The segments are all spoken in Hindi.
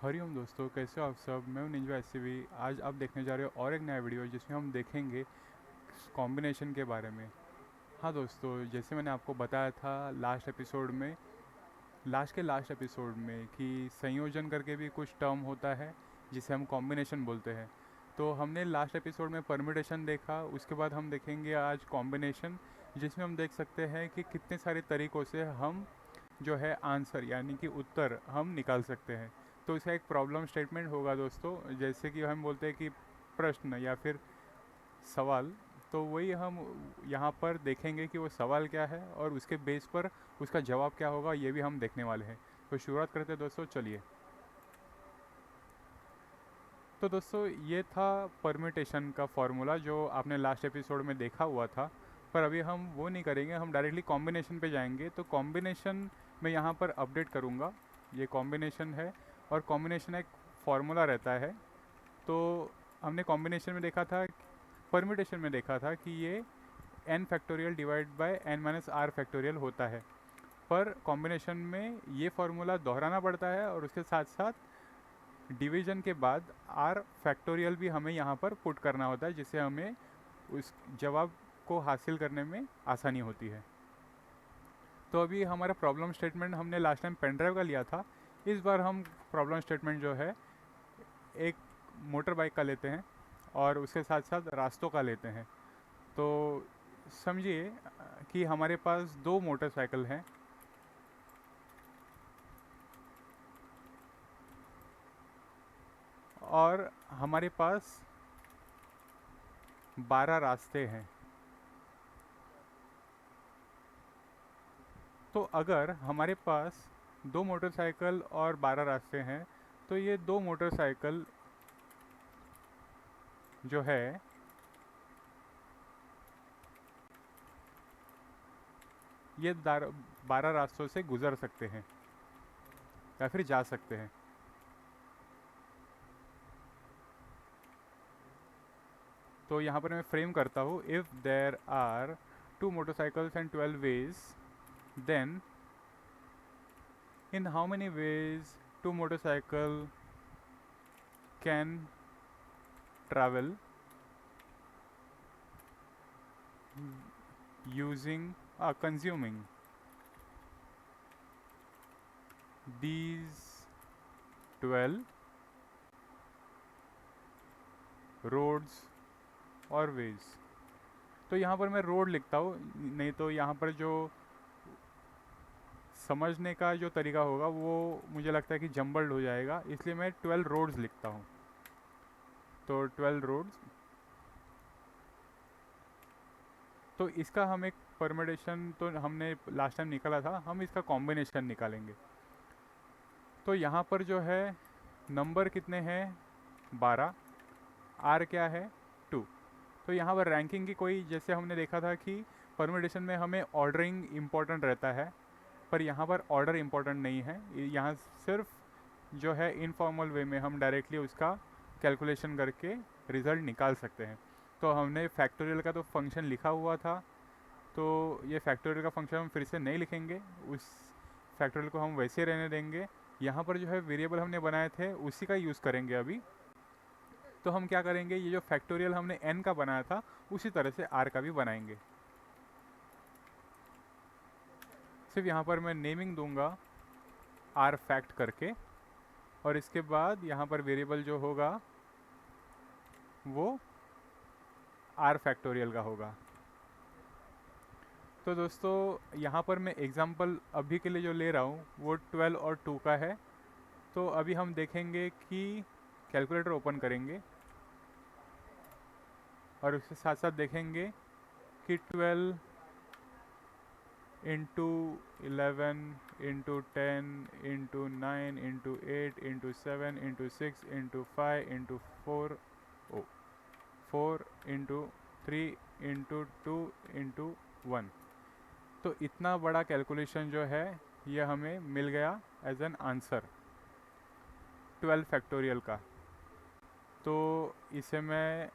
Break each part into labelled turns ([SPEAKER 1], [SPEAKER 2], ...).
[SPEAKER 1] हरिओम दोस्तों, कैसे हो आप सब। मैं हूं निंजा एससीवी। आज आप देखने जा रहे हो और एक नया वीडियो जिसमें हम देखेंगे कॉम्बिनेशन के बारे में। हाँ दोस्तों, जैसे मैंने आपको बताया था लास्ट एपिसोड में कि संयोजन करके भी कुछ टर्म होता है जिसे हम कॉम्बिनेशन बोलते हैं। तो हमने लास्ट एपिसोड में परम्यूटेशन देखा, उसके बाद हम देखेंगे आज कॉम्बिनेशन, जिसमें हम देख सकते हैं कि कितने सारे तरीक़ों से हम जो है आंसर यानी कि उत्तर हम निकाल सकते हैं। तो इसका एक प्रॉब्लम स्टेटमेंट होगा दोस्तों, जैसे कि हम बोलते हैं कि प्रश्न या फिर सवाल। तो वही हम यहाँ पर देखेंगे कि वो सवाल क्या है और उसके बेस पर उसका जवाब क्या होगा, ये भी हम देखने वाले हैं। तो शुरुआत करते हैं दोस्तों, चलिए। तो दोस्तों, ये था परम्यूटेशन का फॉर्मूला जो आपने लास्ट एपिसोड में देखा हुआ था। पर अभी हम वो नहीं करेंगे, हम डायरेक्टली कॉम्बिनेशन पे जाएंगे। तो कॉम्बिनेशन में यहाँ पर अपडेट करूँगा। ये कॉम्बिनेशन है और कॉम्बिनेशन एक फार्मूला रहता है। तो हमने कॉम्बिनेशन में देखा था, परम्यूटेशन में देखा था कि ये n factorial divide by n minus r factorial होता है। पर कॉम्बिनेशन में ये फार्मूला दोहराना पड़ता है और उसके साथ साथ डिवीजन के बाद आर फैक्टोरियल भी हमें यहाँ पर पुट करना होता है, जिससे हमें उस जवाब को हासिल करने में आसानी होती है। तो अभी हमारा प्रॉब्लम स्टेटमेंट हमने लास्ट टाइम पेन ड्राइव का लिया था। इस बार हम प्रॉब्लम स्टेटमेंट जो है एक मोटर बाइक का लेते हैं और उसके साथ साथ रास्तों का लेते हैं। तो समझिए कि हमारे पास दो मोटरसाइकिल हैं और हमारे पास 12 रास्ते हैं। तो अगर हमारे पास दो मोटरसाइकिल और 12 रास्ते हैं, तो ये दो मोटरसाइकिल जो है ये 12 रास्तों से गुज़र सकते हैं या फिर जा सकते हैं। तो यहाँ पर मैं फ्रेम करता हूँ, if there are two motorcycles and 12 wheels, then in how many ways two motorcycle can travel using consuming these 12 roads और वेज। तो यहाँ पर मैं रोड लिखता हूँ, नहीं तो यहाँ पर जो समझने का जो तरीका होगा वो मुझे लगता है कि जम्बल्ड हो जाएगा, इसलिए मैं 12 रोड्स लिखता हूँ। तो 12 रोड्स। तो इसका हम एक परमिटेशन तो हमने लास्ट टाइम निकाला था, हम इसका कॉम्बिनेशन निकालेंगे। तो यहाँ पर जो है नंबर कितने हैं, 12। आर क्या है, 2। तो यहाँ पर रैंकिंग की कोई, जैसे हमने देखा था कि परम्यूटेशन में हमें ऑर्डरिंग इम्पोर्टेंट रहता है, पर यहाँ पर ऑर्डर इम्पोर्टेंट नहीं है। यहाँ सिर्फ जो है इनफॉर्मल वे में हम डायरेक्टली उसका कैलकुलेशन करके रिज़ल्ट निकाल सकते हैं। तो हमने फैक्टोरियल का तो फंक्शन लिखा हुआ था, तो ये फैक्टोरियल का फंक्शन हम फिर से नहीं लिखेंगे, उस फैक्टोरियल को हम वैसे रहने देंगे। यहाँ पर जो है वेरिएबल हमने बनाए थे उसी का यूज़ करेंगे अभी। तो हम क्या करेंगे, ये जो फैक्टोरियल हमने n का बनाया था उसी तरह से r का भी बनाएंगे। सिर्फ यहाँ पर मैं नेमिंग दूंगा r फैक्ट करके, और इसके बाद यहाँ पर वेरिएबल जो होगा वो r फैक्टोरियल का होगा। तो दोस्तों, यहाँ पर मैं एग्ज़ाम्पल अभी के लिए जो ले रहा हूँ वो 12 और 2 का है। तो अभी हम देखेंगे कि कैलकुलेटर ओपन करेंगे और उसके साथ साथ देखेंगे कि 12 into 11 into 10 into 9 into 8 into 7 into 6 into 5 into 4 4 into 3 into 2 into 1। तो इतना बड़ा कैलकुलेशन जो है ये हमें मिल गया एज एन आंसर 12 फैक्टोरियल का। तो इसे मैं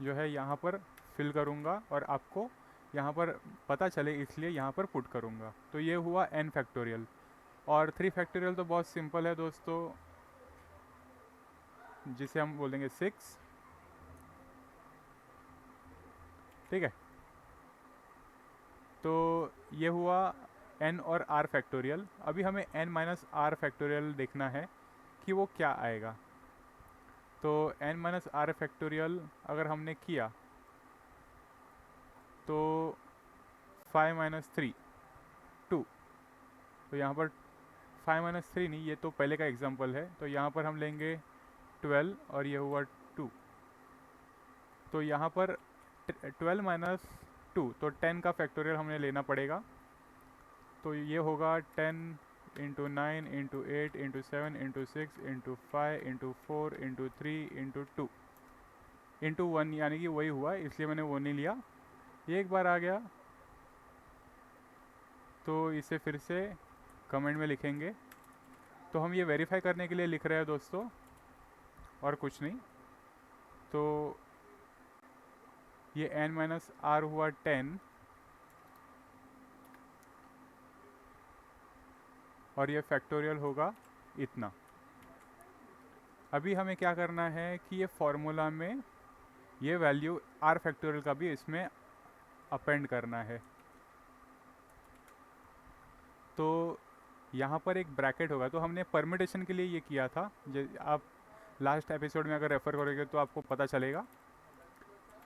[SPEAKER 1] जो है यहाँ पर फिल करूँगा और आपको यहाँ पर पता चले इसलिए यहाँ पर पुट करूँगा। तो ये हुआ n फैक्टोरियल। और 3 फैक्टोरियल तो बहुत सिंपल है दोस्तों, जिसे हम बोल देंगे 6। ठीक है, तो ये हुआ n और r फैक्टोरियल। अभी हमें n माइनस r फैक्टोरियल देखना है कि वो क्या आएगा। तो n माइनस r फैक्टोरियल अगर हमने किया तो 5 माइनस 3 2। तो यहाँ पर 5 माइनस 3 नहीं, ये तो पहले का एग्जांपल है। तो यहाँ पर हम लेंगे 12 और ये हुआ 2। तो यहाँ पर 12 माइनस 2, तो 10 का फैक्टोरियल हमें लेना पड़ेगा। तो ये होगा 10 into 9 into 8 into 7 into 6 into 5 into 4 into 3 into 2 into 1, यानी कि वही हुआ, इसलिए मैंने वो नहीं लिया। ये एक बार आ गया तो इसे फिर से कमेंट में लिखेंगे। तो हम ये वेरीफाई करने के लिए लिख रहे हैं दोस्तों, और कुछ नहीं। तो ये n माइनस आर हुआ 10 और ये फैक्टोरियल होगा इतना। अभी हमें क्या करना है कि ये फॉर्मूला में ये वैल्यू r फैक्टोरियल का भी इसमें अपेंड करना है। तो यहाँ पर एक ब्रैकेट होगा, तो हमने परमिटेशन के लिए ये किया था। आप लास्ट एपिसोड में अगर रेफ़र करोगे तो आपको पता चलेगा।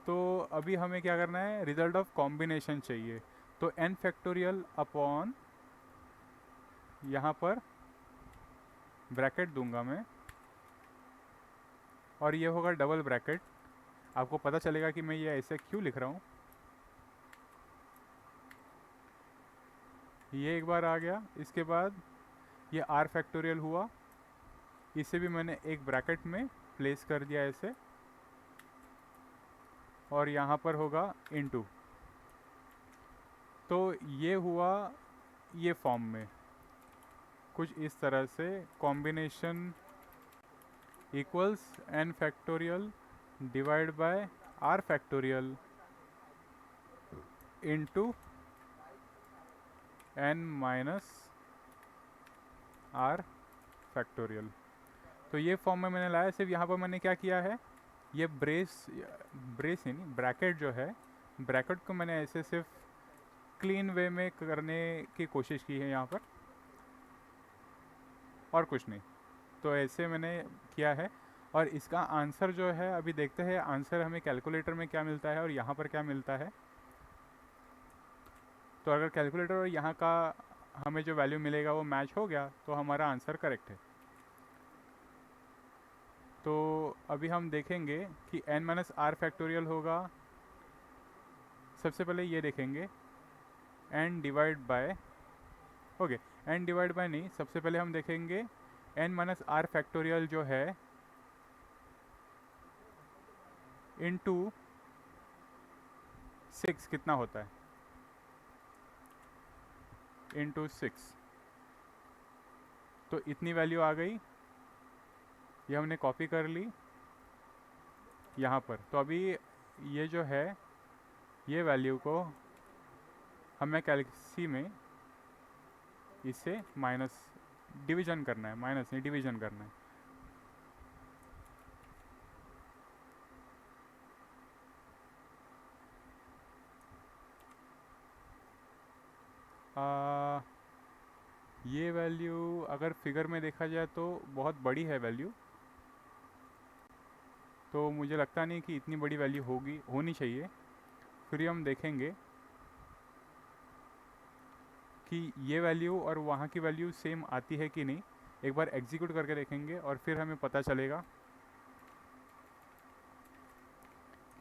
[SPEAKER 1] तो अभी हमें क्या करना है, रिजल्ट ऑफ कॉम्बिनेशन चाहिए। तो n फैक्टोरियल अपॉन, यहाँ पर ब्रैकेट दूंगा मैं और ये होगा डबल ब्रैकेट। आपको पता चलेगा कि मैं ये ऐसे क्यों लिख रहा हूँ। ये एक बार आ गया, इसके बाद ये r फैक्टोरियल हुआ, इसे भी मैंने एक ब्रैकेट में प्लेस कर दिया ऐसे, और यहाँ पर होगा इनटू। तो ये हुआ ये फॉर्म में कुछ इस तरह से, combination equals n factorial divide bye r factorial into n minus r factorial. तो ये फॉर्म में मैंने लाया। सिर्फ यहाँ पर मैंने क्या किया है, ये ब्रेस ही नहीं, ब्रैकेट जो है, ब्रैकेट को मैंने ऐसे सिर्फ क्लीन वे में करने की कोशिश की है यहाँ पर, और कुछ नहीं। तो ऐसे मैंने किया है। और इसका आंसर जो है, अभी देखते हैं आंसर हमें कैलकुलेटर में क्या मिलता है और यहाँ पर क्या मिलता है। तो अगर कैलकुलेटर और यहाँ का हमें जो वैल्यू मिलेगा वो मैच हो गया तो हमारा आंसर करेक्ट है। तो अभी हम देखेंगे कि n माइनस आर फैक्टोरियल होगा, सबसे पहले ये देखेंगे n divide by, okay n divide by नहीं, सबसे पहले हम देखेंगे n माइनस आर फैक्टोरियल जो है इनटू 6 कितना होता है, इनटू 6। तो इतनी वैल्यू आ गई, ये हमने कॉपी कर ली यहाँ पर। तो अभी ये जो है, ये वैल्यू को हमें कैलसी में इससे माइनस डिवीजन करना है, माइनस नहीं डिवीजन करना है। ये वैल्यू अगर फिगर में देखा जाए तो बहुत बड़ी है वैल्यू, तो मुझे लगता नहीं कि इतनी बड़ी वैल्यू होनी चाहिए। फिर हम देखेंगे कि ये वैल्यू और वहाँ की वैल्यू सेम आती है कि नहीं। एक बार एग्जीक्यूट करके देखेंगे और फिर हमें पता चलेगा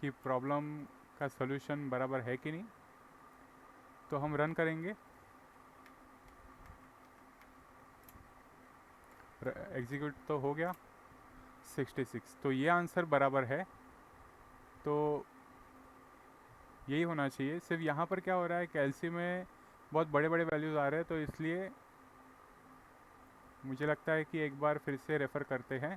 [SPEAKER 1] कि प्रॉब्लम का सॉल्यूशन बराबर है कि नहीं। तो हम रन करेंगे, एग्जीक्यूट तो हो गया 66। तो ये आंसर बराबर है, तो यही होना चाहिए। सिर्फ यहाँ पर क्या हो रहा है, कैल्सी में बहुत बड़े बड़े वैल्यूज़ आ रहे हैं, तो इसलिए मुझे लगता है कि एक बार फिर से रेफ़र करते हैं।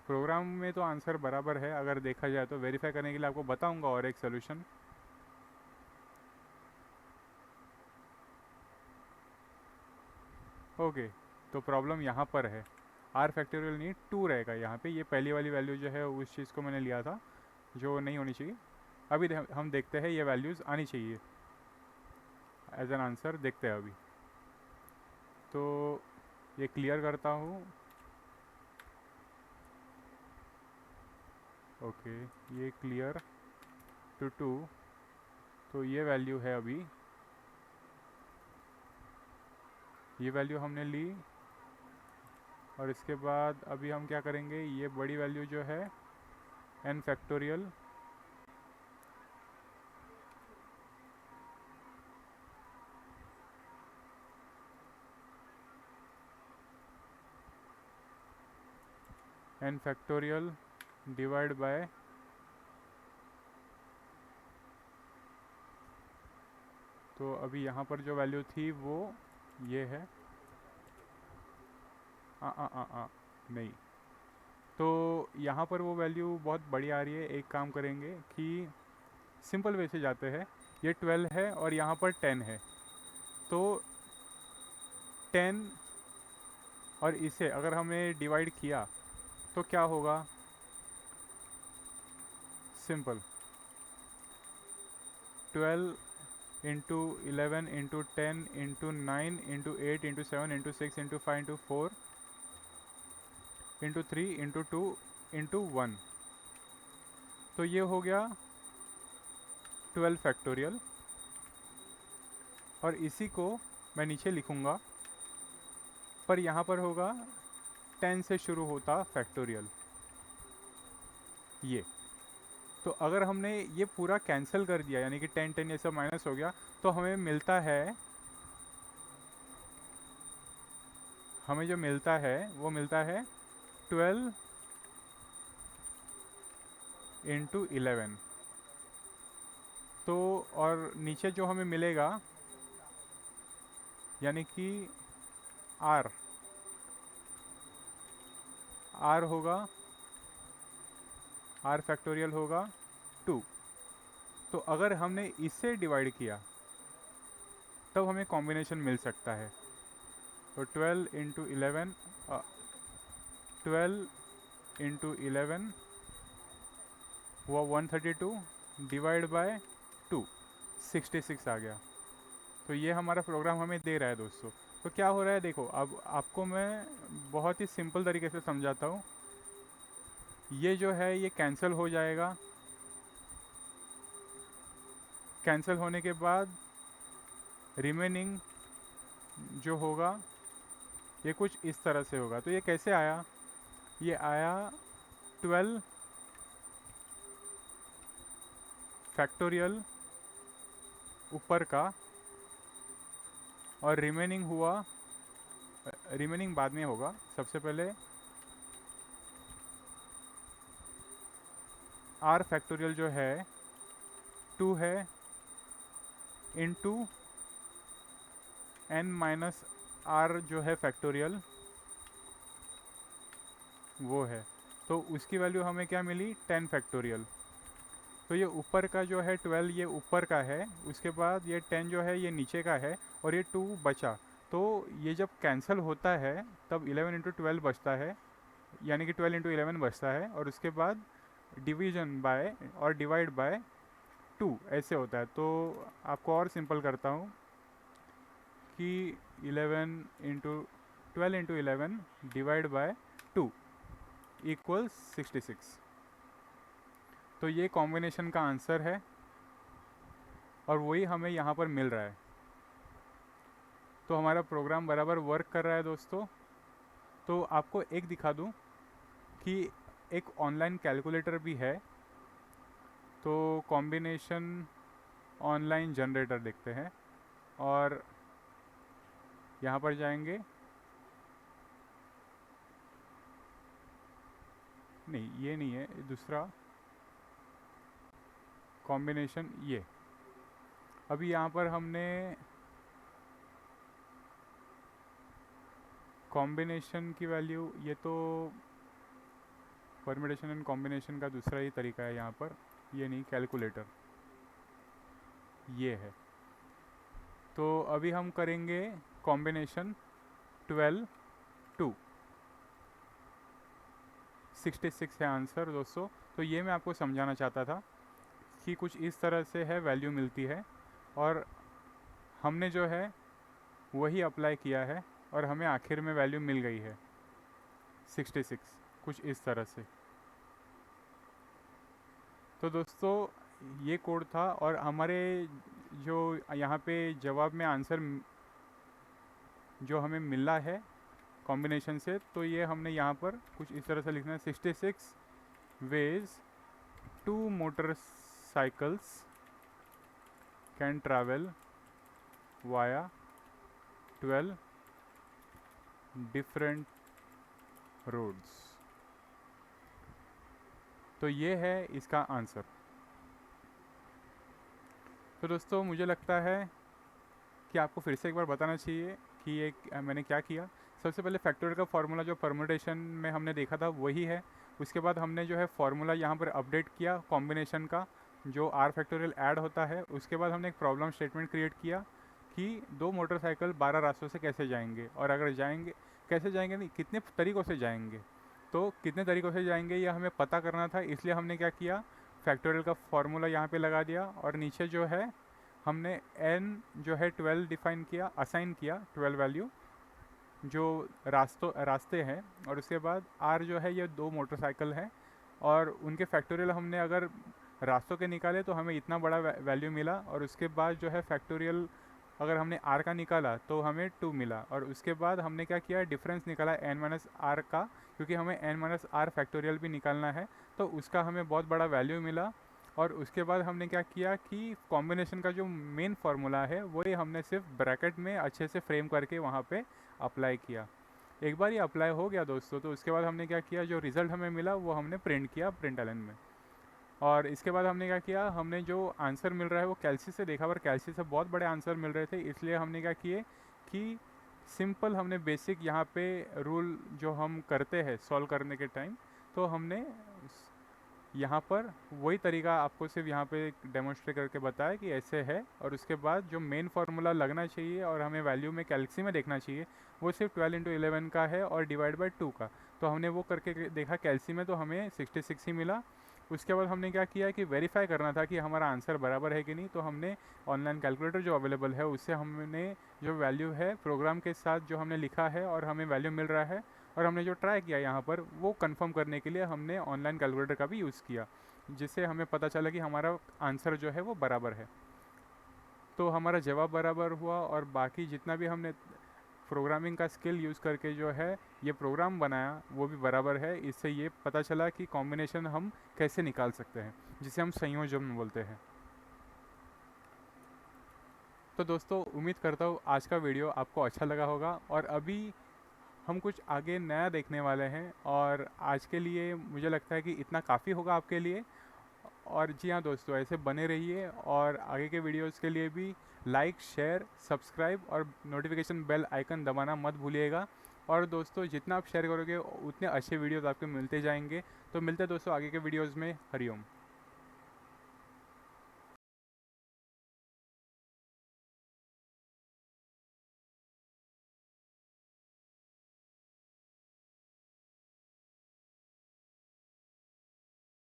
[SPEAKER 1] प्रोग्राम में तो आंसर बराबर है अगर देखा जाए तो। वेरीफाई करने के लिए आपको बताऊंगा और एक सोल्यूशन। ओके, तो प्रॉब्लम यहाँ पर है, आर फैक्टोरियल नहीं 2 रहेगा यहाँ पे। ये पहली वाली वैल्यू जो है उस चीज़ को मैंने लिया था जो नहीं होनी चाहिए। अभी हम देखते हैं ये वैल्यूज़ आनी चाहिए एज एन आंसर, देखते हैं अभी। तो ये क्लियर करता हूँ। ओके, ये क्लियर टू 2, तो ये वैल्यू है अभी, ये वैल्यू हमने ली। और इसके बाद अभी हम क्या करेंगे, ये बड़ी वैल्यू जो है n फैक्टोरियल डिवाइड बाय तो अभी यहाँ पर जो वैल्यू थी वो ये है। नहीं, तो यहाँ पर वो वैल्यू बहुत बड़ी आ रही है। एक काम करेंगे कि सिंपल वे से जाते हैं। ये 12 है और यहाँ पर 10 है, तो 10 और इसे अगर हमें डिवाइड किया तो क्या होगा, simple 12 into 11 into 10 into 9 into 8 into 7 into 6 into 5 into 4 into 3 into 2 into 1, तो ये हो गया 12 फैक्टोरियल। और इसी को मैं नीचे लिखूँगा, पर यहाँ पर होगा 10 से शुरू होता फैक्टोरियल ये। तो अगर हमने ये पूरा कैंसिल कर दिया, यानी कि 10 10 ये सब माइनस हो गया, तो हमें जो मिलता है वो मिलता है 12 इंटू 11। तो और नीचे जो हमें मिलेगा यानी कि आर होगा, आर फैक्टोरियल होगा 2। तो अगर हमने इससे डिवाइड किया तब हमें कॉम्बिनेशन मिल सकता है। तो 12 इंटू 11 हुआ 132 डिवाइड बाय 2 66 आ गया। तो ये हमारा प्रोग्राम हमें दे रहा है दोस्तों। तो क्या हो रहा है देखो, अब आपको मैं बहुत ही सिंपल तरीके से समझाता हूँ। ये जो है ये कैंसिल हो जाएगा, कैंसिल होने के बाद रिमेनिंग जो होगा ये कुछ इस तरह से होगा। तो ये कैसे आया, ये आया 12 फैक्टोरियल ऊपर का, और रिमेनिंग हुआ, रिमेनिंग बाद में होगा। सबसे पहले आर फैक्टोरियल जो है 2 है इनटू n माइनस आर जो है फैक्टोरियल वो है। तो उसकी वैल्यू हमें क्या मिली, 10 फैक्टोरियल। तो ये ऊपर का जो है 12 ये ऊपर का है, उसके बाद ये 10 जो है ये नीचे का है, और ये 2 बचा। तो ये जब कैंसिल होता है तब 11 इंटू 12 बचता है, यानी कि 12 इंटू 11 बचता है, और उसके बाद डिवीजन बाय और डिवाइड बाय 2 ऐसे होता है। तो आपको और सिंपल करता हूँ कि 12 इंटू 11 डिवाइड बाय 2 इक्वल्स 66। तो ये कॉम्बिनेशन का आंसर है और वही हमें यहाँ पर मिल रहा है। तो हमारा प्रोग्राम बराबर वर्क कर रहा है दोस्तों। तो आपको एक दिखा दूँ कि एक ऑनलाइन कैलकुलेटर भी है। तो कॉम्बिनेशन ऑनलाइन जनरेटर देखते हैं और यहाँ पर जाएंगे, नहीं ये नहीं है, दूसरा कॉम्बिनेशन ये। अभी यहाँ पर हमने कॉम्बिनेशन की वैल्यू, ये तो परम्यूटेशन एंड कॉम्बिनेशन का दूसरा ही तरीका है यहाँ पर, ये नहीं, कैलकुलेटर ये है। तो अभी हम करेंगे कॉम्बिनेशन 12 2 66 है आंसर दोस्तों। तो ये मैं आपको समझाना चाहता था कि कुछ इस तरह से है वैल्यू मिलती है, और हमने जो है वही अप्लाई किया है और हमें आखिर में वैल्यू मिल गई है 66, कुछ इस तरह से। तो दोस्तों ये कोड था, और हमारे जो यहाँ पे जवाब में आंसर जो हमें मिला है कॉम्बिनेशन से, तो ये हमने यहाँ पर कुछ इस तरह से लिखना है 66 ways 2 motorcycles can travel via 12 different roads। तो ये है इसका आंसर। तो दोस्तों मुझे लगता है कि आपको फिर से एक बार बताना चाहिए कि ये मैंने क्या किया। सबसे पहले फैक्टोरियल का फार्मूला जो परम्यूटेशन में हमने देखा था वही है। उसके बाद हमने जो है फार्मूला यहाँ पर अपडेट किया कॉम्बिनेशन का, जो आर फैक्टोरियल ऐड होता है। उसके बाद हमने एक प्रॉब्लम स्टेटमेंट क्रिएट किया कि 2 मोटरसाइकिल 12 रास्तों से कैसे जाएंगे, और अगर जाएंगे कैसे जाएंगे नहीं, कितने तरीक़ों से जाएंगे। तो कितने तरीक़ों से जाएंगे यह हमें पता करना था, इसलिए हमने क्या किया, फैक्टोरियल का फार्मूला यहाँ पे लगा दिया, और नीचे जो है हमने n जो है 12 डिफ़ाइन किया, असाइन किया 12 वैल्यू जो रास्ते हैं। और उसके बाद r जो है ये 2 मोटरसाइकिल हैं, और उनके फैक्टोरियल हमने अगर रास्तों के निकाले तो हमें इतना बड़ा वैल्यू मिला। और उसके बाद जो है फैक्टोरियल अगर हमने r का निकाला तो हमें 2 मिला। और उसके बाद हमने क्या किया, डिफरेंस निकाला n-r का, क्योंकि हमें n-r फैक्टोरियल भी निकालना है, तो उसका हमें बहुत बड़ा वैल्यू मिला। और उसके बाद हमने क्या किया कि कॉम्बिनेशन का जो मेन फार्मूला है वही हमने सिर्फ ब्रैकेट में अच्छे से फ्रेम करके वहाँ पे अप्लाई किया। एक बार ये अप्लाई हो गया दोस्तों, तो उसके बाद हमने क्या किया, जो रिज़ल्ट हमें मिला वो हमने प्रिंट किया प्रिंटलन में। और इसके बाद हमने क्या किया, हमने जो आंसर मिल रहा है वो कैल्सी से देखा, पर कैल्सी से बहुत बड़े आंसर मिल रहे थे, इसलिए हमने क्या किए कि सिंपल हमने बेसिक यहाँ पे रूल जो हम करते हैं सॉल्व करने के टाइम, तो हमने यहाँ पर वही तरीका आपको सिर्फ यहाँ पे डेमोन्स्ट्रेट करके बताया कि ऐसे है। और उसके बाद जो मेन फार्मूला लगना चाहिए और हमें वैल्यू में कैल्सी में देखना चाहिए वो सिर्फ 12 × 11 का है और डिवाइड बाई 2 का। तो हमने वो करके देखा कैल्सी में, तो हमें 66 ही मिला। उसके बाद हमने क्या किया कि वेरीफाई करना था कि हमारा आंसर बराबर है कि नहीं, तो हमने ऑनलाइन कैलकुलेटर जो अवेलेबल है उससे हमने जो वैल्यू है प्रोग्राम के साथ जो हमने लिखा है और हमें वैल्यू मिल रहा है, और हमने जो ट्राई किया यहाँ पर वो कंफर्म करने के लिए हमने ऑनलाइन कैलकुलेटर का भी यूज़ किया, जिससे हमें पता चला कि हमारा आंसर जो है वो बराबर है। तो हमारा जवाब बराबर हुआ, और बाकी जितना भी हमने प्रोग्रामिंग का स्किल यूज़ करके जो है ये प्रोग्राम बनाया वो भी बराबर है। इससे ये पता चला कि कॉम्बिनेशन हम कैसे निकाल सकते हैं, जिसे हम संयोजन बोलते हैं। तो दोस्तों उम्मीद करता हूँ आज का वीडियो आपको अच्छा लगा होगा, और अभी हम कुछ आगे नया देखने वाले हैं, और आज के लिए मुझे लगता है कि इतना काफ़ी होगा आपके लिए। और जी हाँ दोस्तों, ऐसे बने रहिए, और आगे के वीडियोस के लिए भी लाइक, शेयर, सब्सक्राइब और नोटिफिकेशन बेल आइकन दबाना मत भूलिएगा। और दोस्तों जितना आप शेयर करोगे उतने अच्छे वीडियोस आपको मिलते जाएंगे। तो मिलते हैं दोस्तों आगे के वीडियोस में। हरिओम।